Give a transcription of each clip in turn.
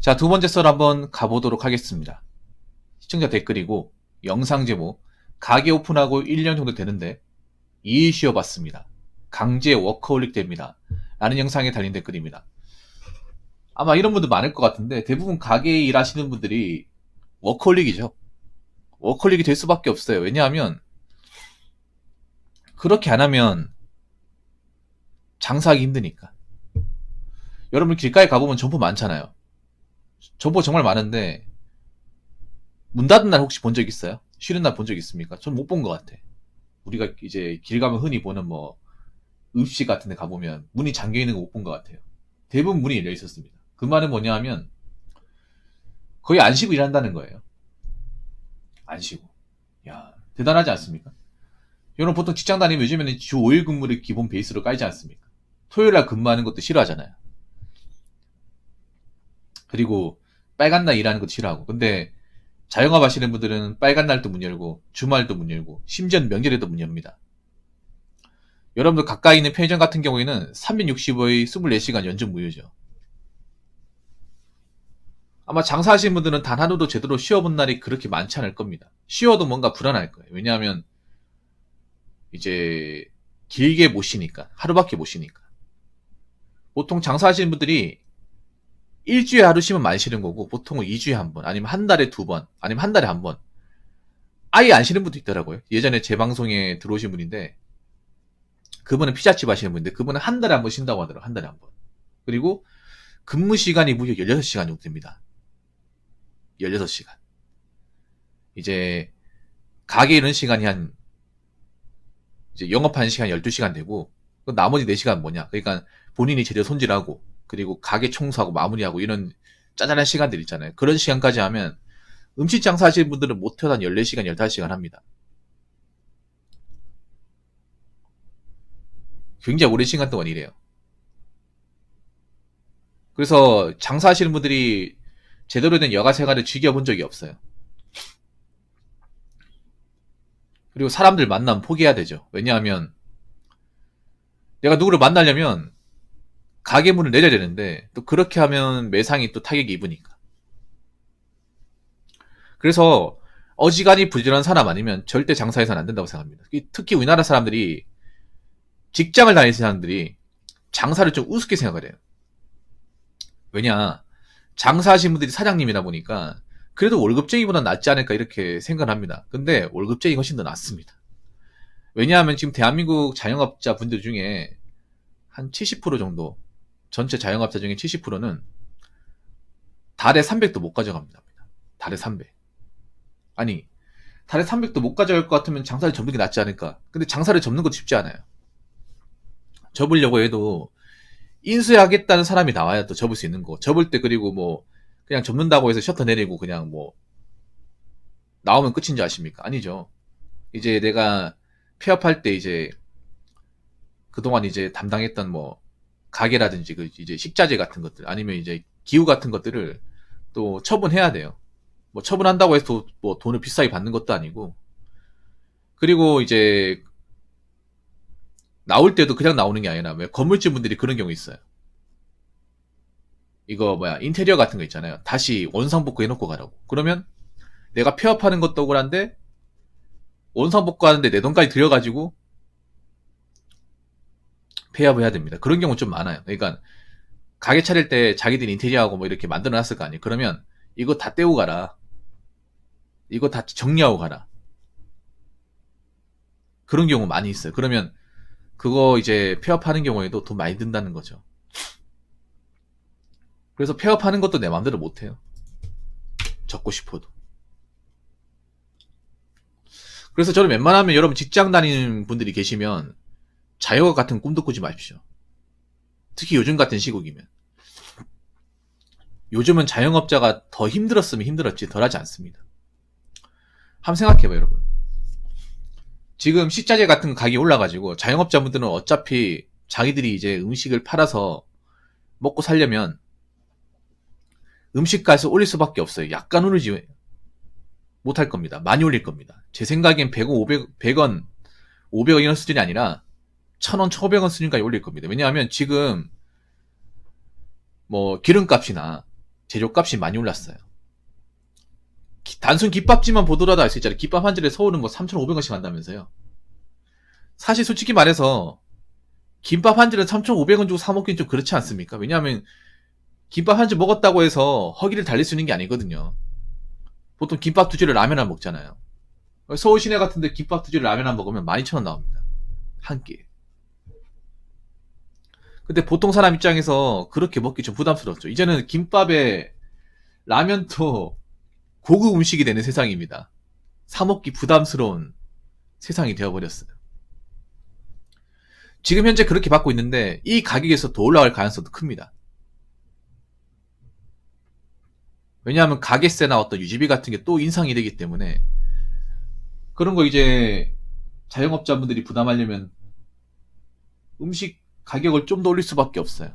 자, 두 번째 썰 한번 가보도록 하겠습니다. 시청자 댓글이고 영상 제목 가게 오픈하고 1년 정도 되는데 일 쉬어봤습니다. 강제 워커홀릭 됩니다. 라는 영상에 달린 댓글입니다. 아마 이런 분들 많을 것 같은데 대부분 가게에 일하시는 분들이 워커홀릭이죠. 워커홀릭이 될 수밖에 없어요. 왜냐하면 그렇게 안 하면 장사하기 힘드니까. 여러분 길가에 가보면 점포 많잖아요. 점포 정말 많은데 문 닫은 날 혹시 본 적 있어요? 쉬는 날 본 적 있습니까? 전 못 본 것 같아. 우리가 이제 길 가면 흔히 보는 뭐 읍시 같은 데 가보면 문이 잠겨 있는 거 못 본 것 같아요. 대부분 문이 열려 있었습니다. 그 말은 뭐냐 하면 거의 안 쉬고 일한다는 거예요. 안 쉬고. 야, 대단하지 않습니까? 여러분 보통 직장 다니면 요즘에는 주 5일 근무를 기본 베이스로 깔지 않습니까? 토요일 날 근무하는 것도 싫어하잖아요. 그리고 빨간 날 일하는 것도 싫어하고. 근데 자영업 하시는 분들은 빨간 날도 문 열고 주말도 문 열고 심지어 명절에도 문 엽니다. 여러분들 가까이 있는 편의점 같은 경우에는 365일 24시간 연중 무휴죠. 아마 장사하시는 분들은 단 하루도 제대로 쉬어본 날이 그렇게 많지 않을 겁니다. 쉬어도 뭔가 불안할 거예요. 왜냐하면 이제 길게 못 쉬니까. 하루밖에 못 쉬니까. 보통 장사하시는 분들이 일주일에 하루 쉬면 많이 쉬는 거고 보통은 2주에 한 번, 아니면 한 달에 두 번, 아니면 한 달에 한 번. 아예 안 쉬는 분도 있더라고요. 예전에 제 방송에 들어오신 분인데 그분은 피자집 하시는 분인데 그분은 한 달에 한 번 쉰다고 하더라고요. 한 달에 한 번. 그리고 근무 시간이 무려 16시간 정도 됩니다. 16시간. 이제 가게 이런 시간이 한 이제 영업하는 시간 12시간 되고 나머지 4시간 뭐냐. 그러니까 본인이 제대로 손질하고 그리고 가게 청소하고 마무리하고 이런 짜잘한 시간들 있잖아요. 그런 시간까지 하면 음식 장사 하시는 분들은 못해도 한 14시간, 15시간 합니다. 굉장히 오랜 시간 동안 일해요. 그래서 장사하시는 분들이 제대로 된 여가 생활을 즐겨본 적이 없어요. 그리고 사람들 만나면 포기해야 되죠. 왜냐하면 내가 누구를 만나려면 가게 문을 내려야 되는데 또 그렇게 하면 매상이 또 타격이 입으니까. 그래서 어지간히 부지런한 사람 아니면 절대 장사해서는 안 된다고 생각합니다. 특히 우리나라 사람들이 직장을 다니는 사람들이 장사를 좀 우습게 생각을 해요. 왜냐, 장사하시는 분들이 사장님이다 보니까 그래도 월급쟁이보다 낫지 않을까 이렇게 생각을 합니다. 근데 월급쟁이가 훨씬 더 낫습니다. 왜냐하면 지금 대한민국 자영업자 분들 중에 한 70% 정도, 전체 자영업자 중에 70%는 달에 300도 못 가져갑니다. 달에 300. 아니, 달에 300도 못 가져갈 것 같으면 장사를 접는 게 낫지 않을까. 근데 장사를 접는 것도 쉽지 않아요. 접으려고 해도 인수하겠다는 사람이 나와야 또 접을 수 있는 거. 접을 때 그리고 뭐 그냥 접는다고 해서 셔터 내리고 그냥 뭐 나오면 끝인 줄 아십니까? 아니죠. 이제 내가 폐업할 때 이제 그동안 이제 담당했던 뭐 가게라든지 그 이제 식자재 같은 것들 아니면 이제 기후 같은 것들을 또 처분해야 돼요. 뭐 처분한다고 해서 뭐 돈을 비싸게 받는 것도 아니고. 그리고 이제 나올 때도 그냥 나오는 게 아니라 왜 건물주 분들이 그런 경우 있어요. 이거 뭐야 인테리어 같은 거 있잖아요. 다시 원상복구 해놓고 가라고. 그러면 내가 폐업하는 것도 억울한데 원상복구 하는데 내 돈까지 들여가지고 폐업을 해야 됩니다. 그런 경우 좀 많아요. 그러니까 가게 차릴 때 자기들이 인테리어하고 뭐 이렇게 만들어 놨을 거 아니에요. 그러면 이거 다 떼고 가라. 이거 다 정리하고 가라. 그런 경우 많이 있어요. 그러면 그거 이제 폐업하는 경우에도 돈 많이 든다는 거죠. 그래서 폐업하는 것도 내 마음대로 못해요. 접고 싶어도. 그래서 저는 웬만하면 여러분 직장 다니는 분들이 계시면 자영업 같은 꿈도 꾸지 마십시오. 특히 요즘 같은 시국이면. 요즘은 자영업자가 더 힘들었으면 힘들었지 덜하지 않습니다. 한번 생각해봐요, 여러분. 지금 식자재 같은 가격이 올라가지고 자영업자분들은 어차피 자기들이 이제 음식을 팔아서 먹고 살려면 음식값을 올릴 수밖에 없어요. 약간 오르지 못할 겁니다. 많이 올릴 겁니다. 제 생각엔 100원, 100원, 500원 이런 수준이 아니라 1000원, 1500원 수준까지 올릴 겁니다. 왜냐하면 지금 뭐 기름값이나 제조값이 많이 올랐어요. 단순 김밥집만 보더라도 알 수 있잖아요. 김밥 한 줄에 서울은 뭐 3,500원씩 한다면서요. 사실 솔직히 말해서 김밥 한 줄에 3,500원 주고 사 먹기는 좀 그렇지 않습니까? 왜냐하면 김밥 한 줄 먹었다고 해서 허기를 달릴 수 있는 게 아니거든요. 보통 김밥 두 줄에 라면 안 먹잖아요. 서울 시내 같은데 김밥 두 줄에 라면 안 먹으면 12,000원 나옵니다. 한 끼. 근데 보통 사람 입장에서 그렇게 먹기 좀 부담스럽죠. 이제는 김밥에 라면도 고급 음식이 되는 세상입니다. 사 먹기 부담스러운 세상이 되어버렸어요. 지금 현재 그렇게 받고 있는데 이 가격에서 더 올라갈 가능성도 큽니다. 왜냐하면 가게세나 어떤 유지비 같은 게 또 인상이 되기 때문에 그런 거 이제 자영업자분들이 부담하려면 음식 가격을 좀 더 올릴 수밖에 없어요.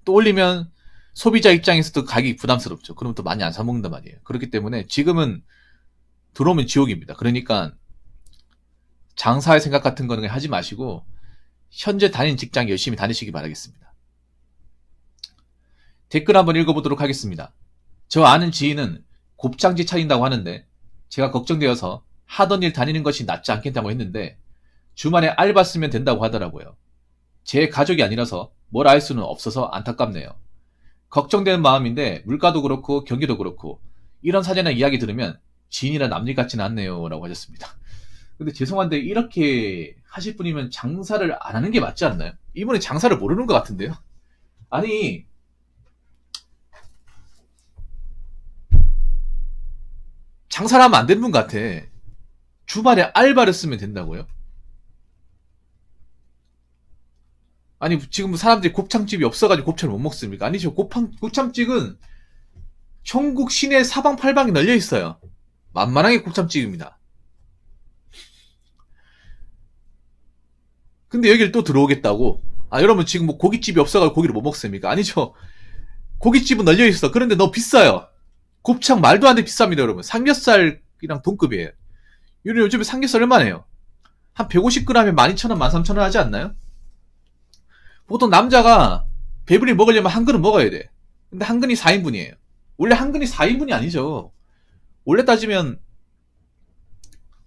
또 올리면 소비자 입장에서도 가격이 부담스럽죠. 그러면 또 많이 안 사 먹는단 말이에요. 그렇기 때문에 지금은 들어오면 지옥입니다. 그러니까 장사할 생각 같은 거는 하지 마시고 현재 다니는 직장 열심히 다니시기 바라겠습니다. 댓글 한번 읽어보도록 하겠습니다. 저 아는 지인은 곱창집 차린다고 하는데 제가 걱정되어서 하던 일 다니는 것이 낫지 않겠다고 했는데 주말에 알바 쓰면 된다고 하더라고요. 제 가족이 아니라서 뭘 알 수는 없어서 안타깝네요. 걱정되는 마음인데 물가도 그렇고 경기도 그렇고 이런 사전의 이야기 들으면 지인이라 남일 같지는 않네요 라고 하셨습니다. 근데 죄송한데 이렇게 하실 분이면 장사를 안 하는 게 맞지 않나요? 이분은 장사를 모르는 것 같은데요. 아니 장사를 하면 안 되는 분 같아. 주말에 알바를 쓰면 된다고요? 아니 지금 사람들이 곱창집이 없어가지고 곱창을 못 먹습니까? 아니죠. 곱창집은 전국 시내 사방팔방에 널려 있어요. 만만하게 곱창집입니다. 근데 여기를 또 들어오겠다고? 아 여러분 지금 뭐 고깃집이 없어가지고 고기를 못 먹습니까? 아니죠. 고깃집은 널려 있어. 그런데 너무 비싸요. 곱창 말도 안 돼 비쌉니다 여러분. 삼겹살이랑 동급이에요. 요즘에 삼겹살 얼마네요? 한 150g에 12,000원, 13,000원 하지 않나요? 보통 남자가 배불리 먹으려면 한 그릇 먹어야 돼. 근데 한 근이 4인분이에요. 원래 한 근이 4인분이 아니죠. 원래 따지면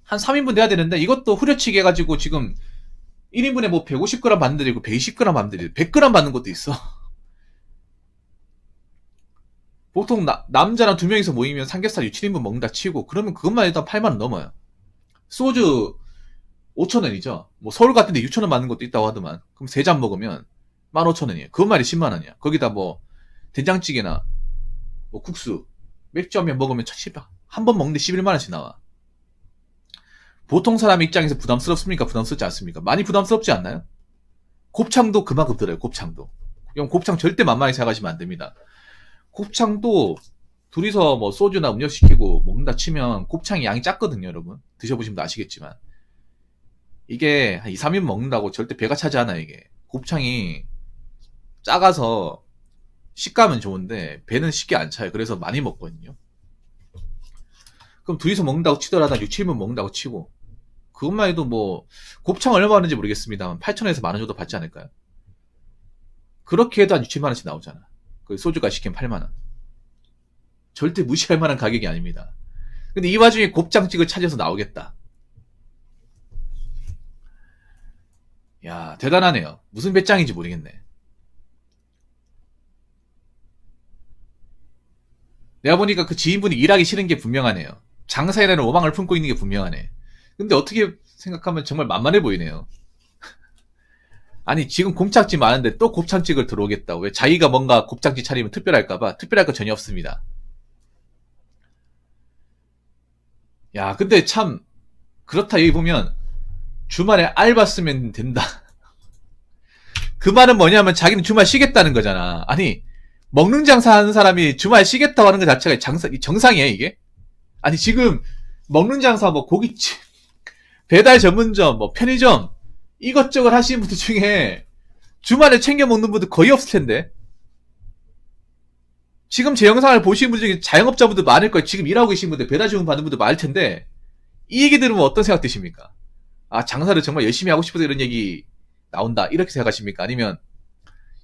한 3인분 돼야 되는데 이것도 후려치기 해가지고 지금 1인분에 뭐 150g 받는 데도 있고 120g 받는 데도 있고 100g 받는 것도 있어. 보통 남자랑 2명이서 모이면 삼겹살 6, 7인분 먹는다 치고 그러면 그것만 해도 8만원 넘어요. 소주 5,000원이죠. 뭐 서울 같은 데 6,000원 받는 것도 있다고 하더만. 그럼 3잔 먹으면 15,000원이에요. 그것만이 10만원이야. 거기다 뭐 된장찌개나 뭐 국수, 맥주 한 병 먹으면 한 번 먹는데 11만원씩 나와. 보통 사람 입장에서 부담스럽습니까? 부담스럽지 않습니까? 많이 부담스럽지 않나요? 곱창도 그만큼 들어요. 곱창도. 그럼 곱창 절대 만만히 생각하시면 안 됩니다. 곱창도 둘이서 뭐 소주나 음료 시키고 먹는다 치면 곱창이 양이 작거든요, 여러분. 드셔보시면 아시겠지만. 이게 한 2, 3인 먹는다고 절대 배가 차지 않아요, 이게. 곱창이 작아서 식감은 좋은데 배는 쉽게 안 차요. 그래서 많이 먹거든요. 그럼 둘이서 먹는다고 치더라도 6, 7분 먹는다고 치고 그것만 해도 뭐 곱창 얼마 하는지 모르겠습니다만 8,000원에서 만원 정도 받지 않을까요? 그렇게 해도 한 6, 7만원씩 나오잖아. 그 소주가 시키면 8만원. 절대 무시할 만한 가격이 아닙니다. 근데 이 와중에 곱창집을 찾아서 나오겠다. 야 대단하네요. 무슨 배짱인지 모르겠네. 내가 보니까 그 지인분이 일하기 싫은 게 분명하네요. 장사에 대한 오망을 품고 있는 게 분명하네. 근데 어떻게 생각하면 정말 만만해 보이네요. 아니 지금 곱창집 많은데 또 곱창집을 들어오겠다고. 왜 자기가 뭔가 곱창집 차리면 특별할까봐. 특별할 거 전혀 없습니다. 야 근데 참 그렇다 여기 보면 주말에 알바 쓰면 된다. 그 말은 뭐냐면 자기는 주말 쉬겠다는 거잖아. 아니 먹는 장사 하는 사람이 주말 쉬겠다고 하는 것 자체가 정상이에요 이게? 아니 지금 먹는 장사 뭐 고깃집, 배달 전문점, 뭐 편의점 이것저것 하시는 분들 중에 주말에 챙겨 먹는 분들 거의 없을 텐데. 지금 제 영상을 보시는 분들 중에 자영업자분들 많을 거예요. 지금 일하고 계신 분들, 배달 주문 받는 분들 많을 텐데 이 얘기 들으면 어떤 생각 드십니까? 아 장사를 정말 열심히 하고 싶어서 이런 얘기 나온다 이렇게 생각하십니까? 아니면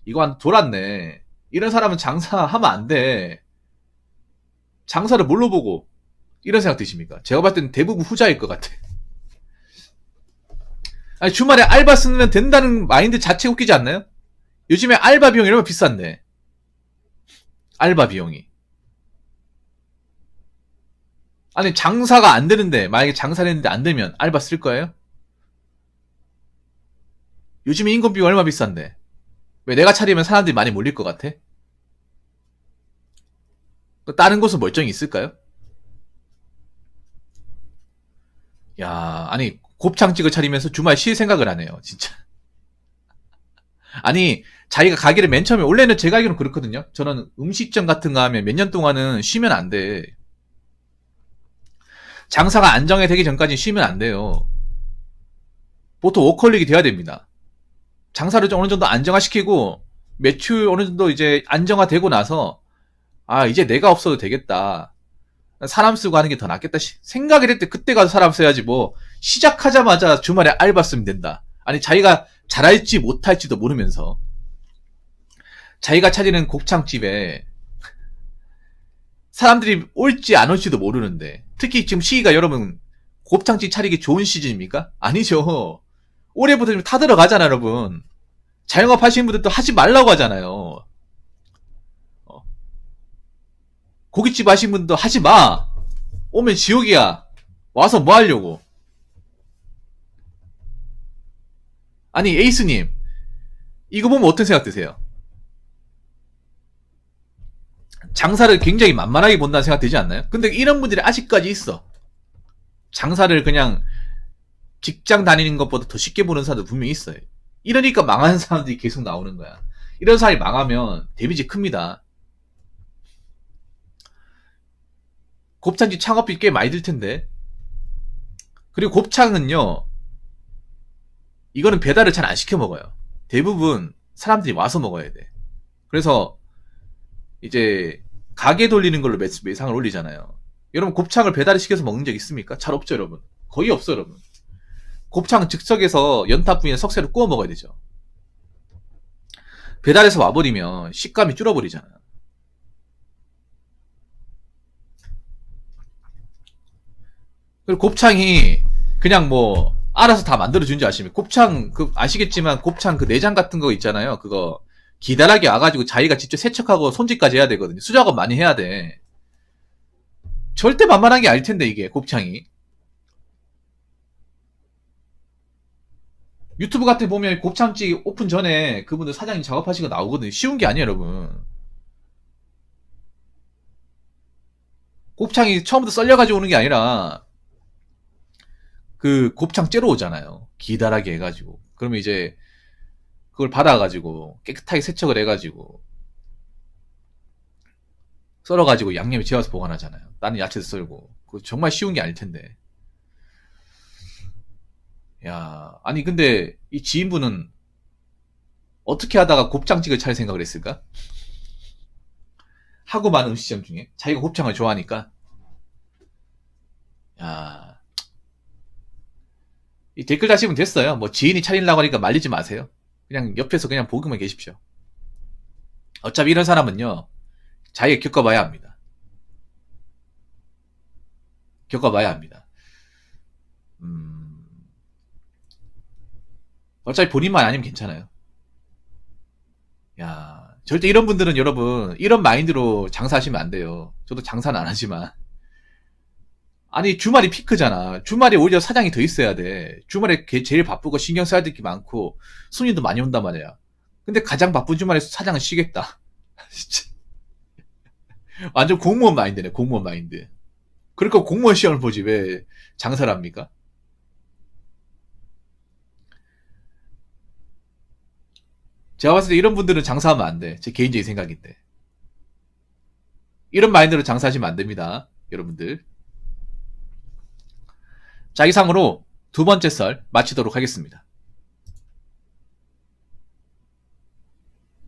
이거 한 돌았네. 이런 사람은 장사하면 안 돼. 장사를 뭘로 보고 이런 생각 드십니까? 제가 봤을 때는 대부분 후자일 것 같아. 아니 주말에 알바 쓰면 된다는 마인드 자체 웃기지 않나요? 요즘에 알바 비용이 이러면 비싼데. 알바 비용이. 아니 장사가 안 되는데 만약에 장사를 했는데 안 되면 알바 쓸 거예요? 요즘에 인건비 얼마 비싼데 왜 내가 차리면 사람들이 많이 몰릴 것 같아? 다른 곳은 멀쩡히 있을까요? 야 아니 곱창집을 차리면서 주말 쉴 생각을 하네요 진짜. 아니 자기가 가게를 맨 처음에 원래는 제가 알기로는 그렇거든요. 저는 음식점 같은 거 하면 몇 년 동안은 쉬면 안 돼. 장사가 안정되기 전까지 쉬면 안 돼요. 보통 워커홀릭이 돼야 됩니다. 장사를 좀 어느 정도 안정화시키고 매출 어느 정도 이제 안정화되고 나서 아 이제 내가 없어도 되겠다. 사람 쓰고 하는 게 더 낫겠다 생각을 했을 때 그때 가서 사람 써야지 뭐 시작하자마자 주말에 알바 쓰면 된다. 아니 자기가 잘할지 못할지도 모르면서 자기가 차리는 곱창집에 사람들이 올지 안 올지도 모르는데 특히 지금 시기가 여러분 곱창집 차리기 좋은 시즌입니까? 아니죠. 올해부터 좀 타들어가잖아 여러분. 자영업 하시는 분들도 하지 말라고 하잖아요. 고깃집 하시는 분도 하지 마. 오면 지옥이야. 와서 뭐 하려고. 아니 에이스님 이거 보면 어떤 생각 드세요? 장사를 굉장히 만만하게 본다는 생각 들지 않나요? 근데 이런 분들이 아직까지 있어. 장사를 그냥 직장 다니는 것보다 더 쉽게 보는 사람도 분명히 있어요. 이러니까 망하는 사람들이 계속 나오는 거야. 이런 사람이 망하면 데미지 큽니다. 곱창집 창업비 꽤 많이 들 텐데. 그리고 곱창은요, 이거는 배달을 잘 안 시켜 먹어요. 대부분 사람들이 와서 먹어야 돼. 그래서 이제 가게 돌리는 걸로 매상을 올리잖아요. 여러분 곱창을 배달을 시켜서 먹는 적 있습니까? 잘 없죠 여러분. 거의 없어 여러분. 곱창은 즉석에서 연탄 부위에 석쇠를 구워 먹어야 되죠. 배달해서 와버리면 식감이 줄어버리잖아요. 그리고 곱창이 그냥 뭐 알아서 다 만들어준 줄 아십니까? 곱창 그 아시겠지만 곱창 그 내장 같은 거 있잖아요. 그거 기다랗게 와가지고 자기가 직접 세척하고 손질까지 해야 되거든요. 수작업 많이 해야 돼. 절대 만만한 게 아닐 텐데 이게 곱창이. 유튜브 같은 데 보면 곱창집 오픈 전에 그분들 사장님 작업하시고 나오거든요. 쉬운 게 아니에요 여러분. 곱창이 처음부터 썰려가지고 오는 게 아니라 그 곱창 째로 오잖아요. 기다랗게 해가지고. 그러면 이제 그걸 받아가지고 깨끗하게 세척을 해가지고 썰어가지고 양념에 재워서 보관하잖아요. 다른 야채도 썰고. 그거 정말 쉬운 게 아닐 텐데. 야, 아니 근데 이 지인분은 어떻게 하다가 곱창집을 차릴 생각을 했을까? 하고 많은 음식점 중에 자기가 곱창을 좋아하니까. 야, 이 댓글 다시면 됐어요. 뭐 지인이 차리려고 하니까 말리지 마세요. 그냥 옆에서 그냥 보고만 계십시오. 어차피 이런 사람은요, 자기가 겪어봐야 합니다. 겪어봐야 합니다. 어차피 본인만 아니면 괜찮아요. 야, 절대 이런 분들은 여러분, 이런 마인드로 장사하시면 안 돼요. 저도 장사는 안 하지만. 아니, 주말이 피크잖아. 주말에 오히려 사장이 더 있어야 돼. 주말에 제일 바쁘고 신경 써야 될 게 많고, 손님도 많이 온단 말이야. 근데 가장 바쁜 주말에 사장은 쉬겠다. 진짜. 완전 공무원 마인드네, 공무원 마인드. 그러니까 공무원 시험을 보지, 왜 장사를 합니까? 제가 봤을 때 이런 분들은 장사하면 안 돼. 제 개인적인 생각인데. 이런 마인드로 장사하시면 안 됩니다. 여러분들. 자, 이상으로 두 번째 썰 마치도록 하겠습니다.